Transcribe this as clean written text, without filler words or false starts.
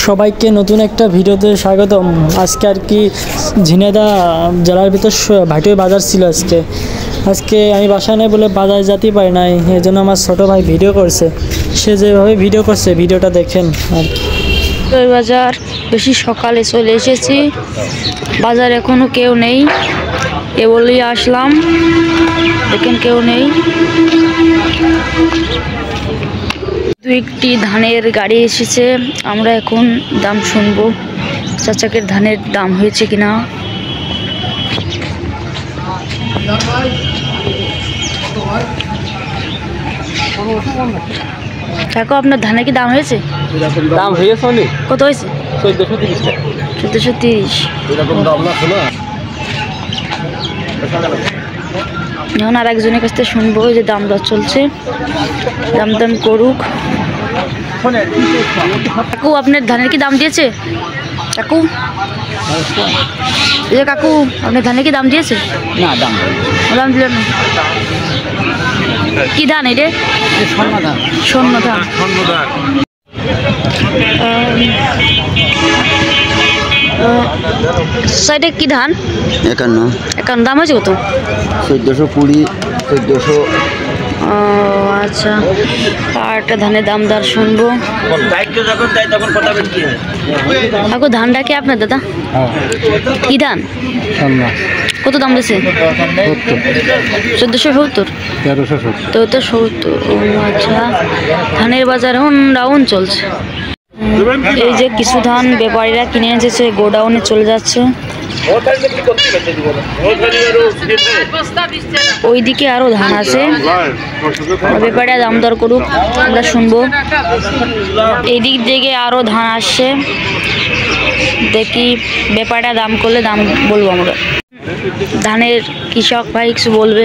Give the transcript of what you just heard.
সবাইকে নতুন একটা ভিডিওতে স্বাগতম। আজকে আর কি ঝিনাইদহ জেলার ভিতর ভাটির বাজার ছিল। আজকে আমি বাসায় নেই বলে বাজারে যেতে পারি নাই, এই জন্য আমার ছোটো ভাই ভিডিও করছে। সে যেভাবে ভিডিও করছে ভিডিওটা দেখেন। আর বাজার বেশি সকালে চলে এসেছি, বাজার এখনো কেউ নেই, এ বলেই আসলাম। দেখেন কেউ নেই। দু একটি ধানের গাড়ি এসেছে, আমরা এখন দাম শুনবো। চাচাকের ধানের দাম হয়েছে কিনা। কাকু আপনার ধানের কি দাম হয়েছে? দাম হয়েছে অনেক। কত হয়েছে? 1430 টাকা। 1430। এখন আর একজনের কাছ থেকে শুনবো যে দাম দর চলছে, দাম করুক। কাকু আপনার ধানের কি দাম দিয়েছে? কাকু কাকু আপনার ধানের কি দাম দিয়েছে? না, দাম দিলেন না। কি ধান এটা? স্বর্ণ ধান। সাইডে কি ধান? 51 দাম হয়েছে কত? 1420, 1400। ও আচ্ছা, আর একটা ধানের দাম দর শুনবো। কাকু ধানটা কি আপনার দাদা? কি ধান? কত দাম দিয়েছে? 1470, 1370। ও আচ্ছা, ধানের বাজার এখন ডাউন চলছে। এই যে কিছু ধান ব্যাপারীরা কিনে এনেছে, গোডাউনে চলে যাচ্ছে। ওইদিকে আরো ধান আছে, ব্যাপারীরা দাম দর করুক, আমরা শুনবো। এই দিক থেকে আরো ধান আসছে, দেখি ব্যাপারীরা দাম করলে দাম বলবো আমরা। ধানের কৃষক ভাই কিছু বলবে।